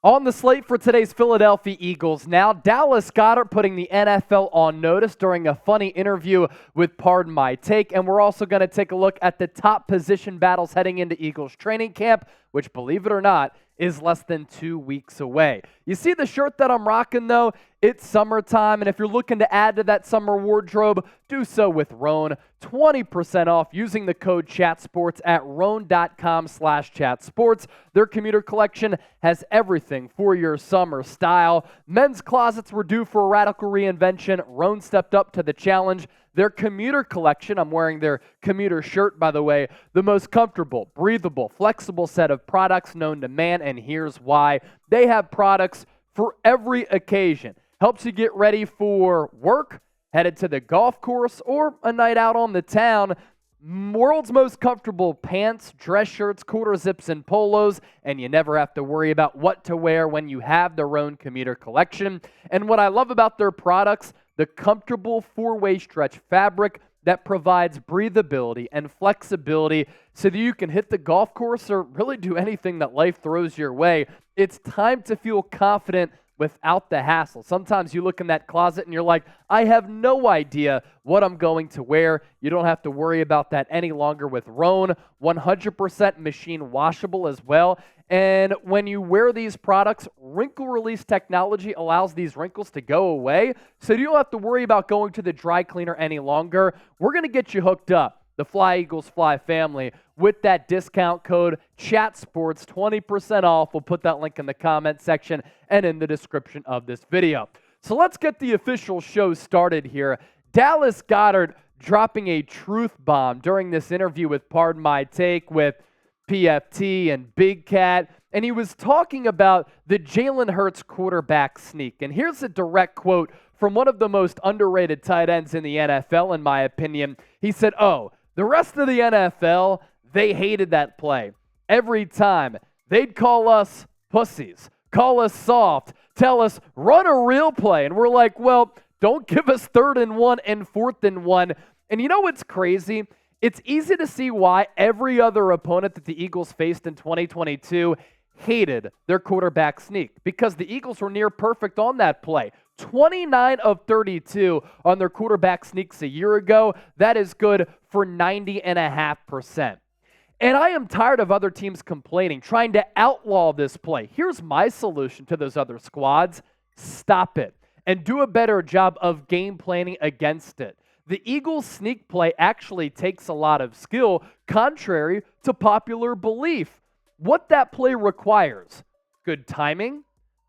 On the slate for today's Philadelphia Eagles now, Dallas Goedert putting the NFL on notice during a funny interview with Pardon My Take, and we're also going to take a look at the top position battles heading into Eagles training camp, which, believe it or not, is less than 2 weeks away. You see the shirt that I'm rocking, though? It's summertime, and if you're looking to add to that summer wardrobe, do so with Roan. 20% off using the code CHATSPORTS at roan.com/chatsports. Their commuter collection has everything for your summer style. Men's closets were due for a radical reinvention. Roan stepped up to the challenge. Their commuter collection, I'm wearing their commuter shirt, by the way, the most comfortable, breathable, flexible set of products known to man, and here's why. They have products for every occasion. Helps you get ready for work, headed to the golf course, or a night out on the town. World's most comfortable pants, dress shirts, quarter zips, and polos, and you never have to worry about what to wear when you have their own commuter collection. And what I love about their products, the comfortable four-way stretch fabric that provides breathability and flexibility so that you can hit the golf course or really do anything that life throws your way. It's time to feel confident without the hassle. Sometimes you look in that closet and you're like, I have no idea what I'm going to wear. You don't have to worry about that any longer with Roan. 100% machine washable as well. And when you wear these products, wrinkle release technology allows these wrinkles to go away, so you don't have to worry about going to the dry cleaner any longer. We're going to get you hooked up, the Fly Eagles Fly family, with that discount code CHATSPORTS, 20% off. We'll put that link in the comment section and in the description of this video. So let's get the official show started here. Dallas Goedert dropping a truth bomb during this interview with Pardon My Take with PFT and Big Cat, and he was talking about the Jalen Hurts quarterback sneak. And here's a direct quote from one of the most underrated tight ends in the NFL, in my opinion. He said, the rest of the NFL, they hated that play. Every time, they'd call us pussies, call us soft, tell us, run a real play. And we're like, well, don't give us 3rd and 1 and 4th and 1. And you know what's crazy? It's easy to see why every other opponent that the Eagles faced in 2022 hated their quarterback sneak, because the Eagles were near perfect on that play. 29 of 32 on their quarterback sneaks a year ago. That is good for 90.5%. And I am tired of other teams complaining, trying to outlaw this play. Here's my solution to those other squads. Stop it and do a better job of game planning against it. The Eagles' sneak play actually takes a lot of skill, contrary to popular belief. What that play requires: good timing,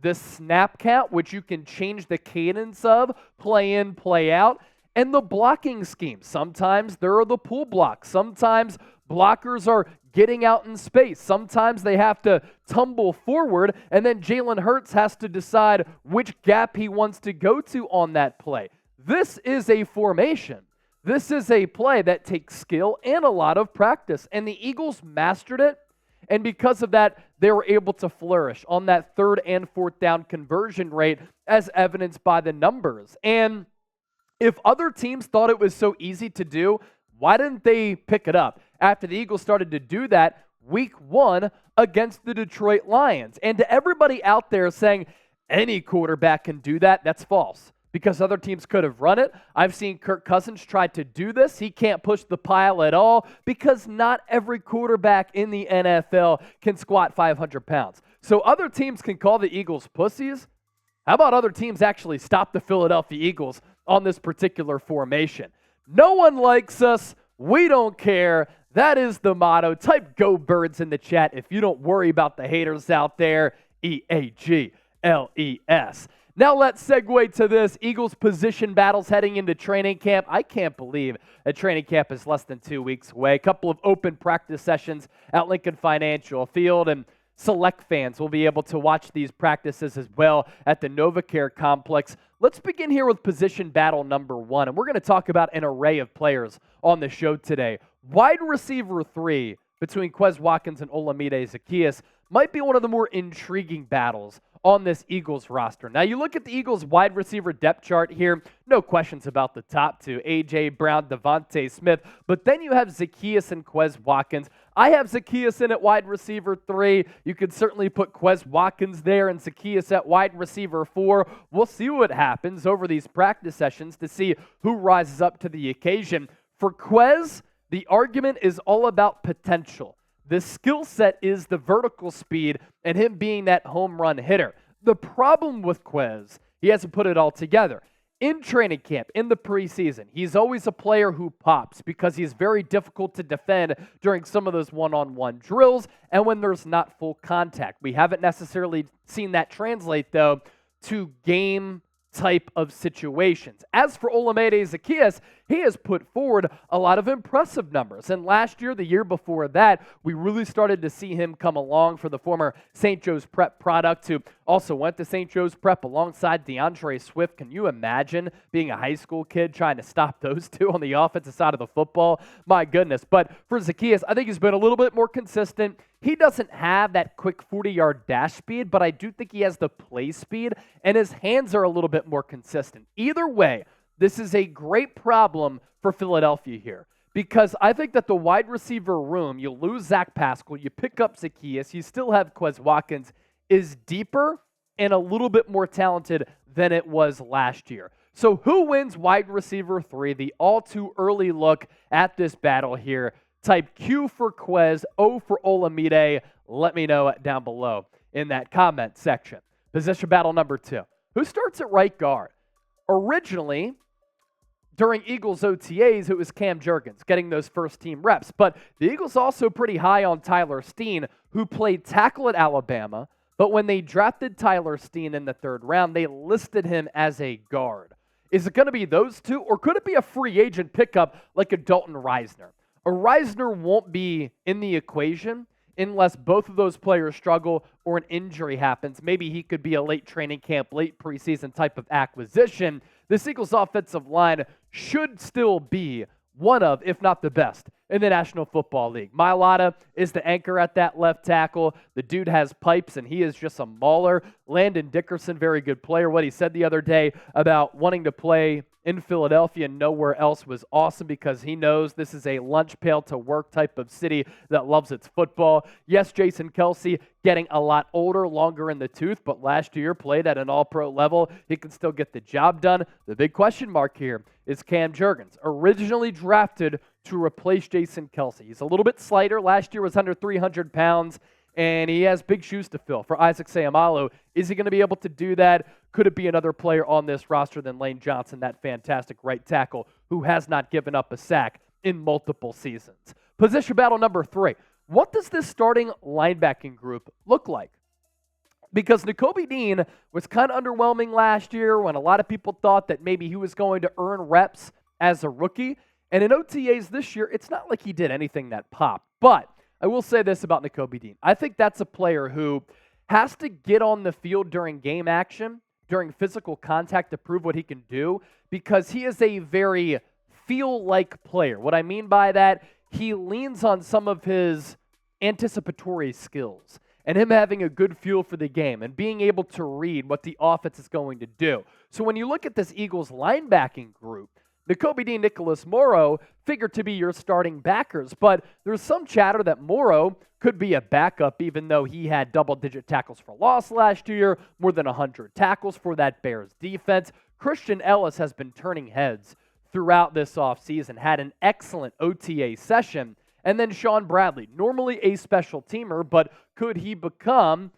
the snap count, which you can change the cadence of, play in, play out, and the blocking scheme. Sometimes there are the pull blocks. Sometimes blockers are getting out in space. Sometimes they have to tumble forward, and then Jalen Hurts has to decide which gap he wants to go to on that play. This is a formation. This is a play that takes skill and a lot of practice, and the Eagles mastered it, and because of that, they were able to flourish on that 3rd and 4th down conversion rate, as evidenced by the numbers. And if other teams thought it was so easy to do, why didn't they pick it up after the Eagles started to do that week 1 against the Detroit Lions? And to everybody out there saying any quarterback can do that, that's false, because other teams could have run it. I've seen Kirk Cousins try to do this. He can't push the pile at all because not every quarterback in the NFL can squat 500 pounds. So other teams can call the Eagles pussies. How about other teams actually stop the Philadelphia Eagles on this particular formation? No one likes us. We don't care. That is the motto. Type "Go Birds" in the chat if you don't worry about the haters out there. EAGLES. Now let's segue to this. Eagles position battles heading into training camp. I can't believe that training camp is less than 2 weeks away. A couple of open practice sessions at Lincoln Financial Field, and select fans will be able to watch these practices as well at the NovaCare complex. Let's begin here with position battle number 1, and we're going to talk about an array of players on the show today. Wide receiver 3 between Quez Watkins and Olamide Zaccheaus might be one of the more intriguing battles on this Eagles roster. Now, you look at the Eagles wide receiver depth chart here, no questions about the top two, A.J. Brown, Devontae Smith, but then you have Zaccheaus and Quez Watkins. I have Zaccheaus in at wide receiver 3. You could certainly put Quez Watkins there and Zaccheaus at wide receiver 4. We'll see what happens over these practice sessions to see who rises up to the occasion. For Quez, the argument is all about potential. The skill set is the vertical speed and him being that home run hitter. The problem with Quez, he hasn't put it all together. In training camp, in the preseason, he's always a player who pops because he's very difficult to defend during some of those one-on-one drills and when there's not full contact. We haven't necessarily seen that translate, though, to game type of situations. As for Olamide Zaccheaus, he has put forward a lot of impressive numbers. And last year, the year before that, we really started to see him come along for the former St. Joe's Prep product who also went to St. Joe's Prep alongside DeAndre Swift. Can you imagine being a high school kid trying to stop those two on the offensive side of the football? My goodness. But for Zaccheaus, I think he's been a little bit more consistent. He doesn't have that quick 40-yard dash speed, but I do think he has the play speed, and his hands are a little bit more consistent. Either way, this is a great problem for Philadelphia here because I think that the wide receiver room, you lose Zach Pascal, you pick up Zaccheaus, you still have Quez Watkins, is deeper and a little bit more talented than it was last year. So who wins wide receiver 3, the all too early look at this battle here? Type Q for Quez, O for Olamide. Let me know down below in that comment section. Position battle number 2. Who starts at right guard? Originally, during Eagles OTAs, it was Cam Jurgens getting those first-team reps. But the Eagles also pretty high on Tyler Steen, who played tackle at Alabama. But when they drafted Tyler Steen in the 3rd round, they listed him as a guard. Is it going to be those two, or could it be a free agent pickup like a Dalton Reisner? A Reisner won't be in the equation unless both of those players struggle or an injury happens. Maybe he could be a late training camp, late preseason type of acquisition. This Eagles offensive line should still be one of, if not the best, in the National Football League. Mailata is the anchor at that left tackle. The dude has pipes, and he is just a mauler. Landon Dickerson, very good player. What he said the other day about wanting to play in Philadelphia and nowhere else was awesome because he knows this is a lunch pail to work type of city that loves its football. Yes, Jason Kelce getting a lot older, longer in the tooth, but last year played at an all-pro level. He can still get the job done. The big question mark here is Cam Jurgens, originally drafted to replace Jason Kelce. He's a little bit slighter. Last year was under 300 pounds. And he has big shoes to fill for Isaac Seumalo. Is he going to be able to do that? Could it be another player on this roster than Lane Johnson, that fantastic right tackle who has not given up a sack in multiple seasons? Position battle number 3. What does this starting linebacking group look like? Because Nakobe Dean was kind of underwhelming last year when a lot of people thought that maybe he was going to earn reps as a rookie. And in OTAs this year, it's not like he did anything that popped. But I will say this about Nakobe Dean. I think that's a player who has to get on the field during game action, during physical contact to prove what he can do because he is a very feel-like player. What I mean by that, he leans on some of his anticipatory skills and him having a good feel for the game and being able to read what the offense is going to do. So when you look at this Eagles linebacking group, Nakobe Dean, Nicholas Morrow figure to be your starting backers, but there's some chatter that Morrow could be a backup even though he had double-digit tackles for loss last year, more than 100 tackles for that Bears defense. Christian Ellis has been turning heads throughout this offseason, had an excellent OTA session, and then Sean Bradley, normally a special teamer, but could he become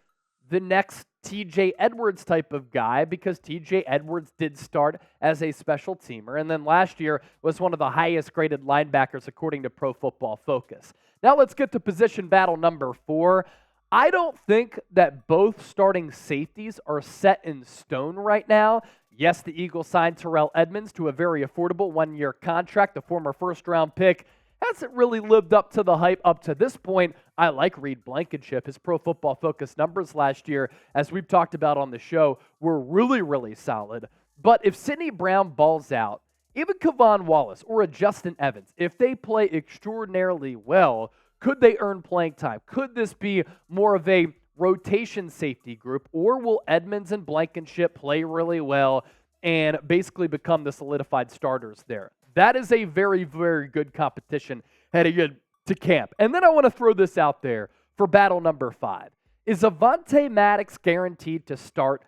the next TJ Edwards type of guy because TJ Edwards did start as a special teamer and then last year was one of the highest graded linebackers according to Pro Football Focus. Now let's get to position battle number 4. I don't think that both starting safeties are set in stone right now. Yes, the Eagles signed Terrell Edmunds to a very affordable 1-year contract, the former first-round pick. Hasn't really lived up to the hype up to this point. I like Reed Blankenship. His Pro Football Focus numbers last year, as we've talked about on the show, were really, really solid. But if Sidney Brown balls out, even Kevon Wallace or a Justin Evans, if they play extraordinarily well, could they earn playing time? Could this be more of a rotation safety group, or will Edmonds and Blankenship play really well and basically become the solidified starters there? That is a very, very good competition heading into camp. And then I want to throw this out there for battle number 5. Is Avonte Maddox guaranteed to start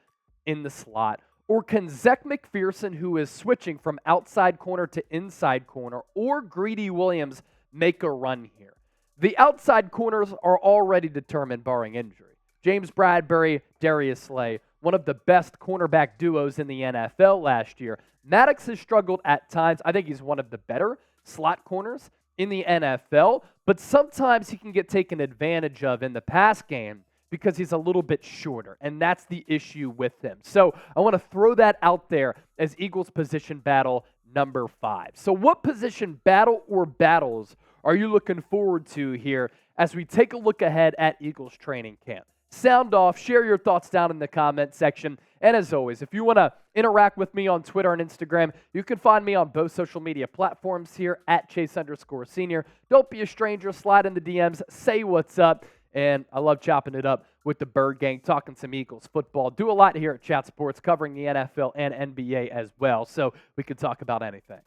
in the slot? Or can Zech McPherson, who is switching from outside corner to inside corner, or Greedy Williams make a run here? The outside corners are already determined barring injury. James Bradbury, Darius Slay, one of the best cornerback duos in the NFL last year. Maddox has struggled at times. I think he's one of the better slot corners in the NFL, but sometimes he can get taken advantage of in the pass game because he's a little bit shorter, and that's the issue with him. So I want to throw that out there as Eagles position battle number 5. So what position battle or battles are you looking forward to here as we take a look ahead at Eagles training camp? Sound off, share your thoughts down in the comment section. And as always, if you want to interact with me on Twitter and Instagram, you can find me on both social media platforms here at Chase_Senior. Don't be a stranger, slide in the DMs, say what's up. And I love chopping it up with the Bird Gang, talking some Eagles football. Do a lot here at Chat Sports, covering the NFL and NBA as well, so we can talk about anything.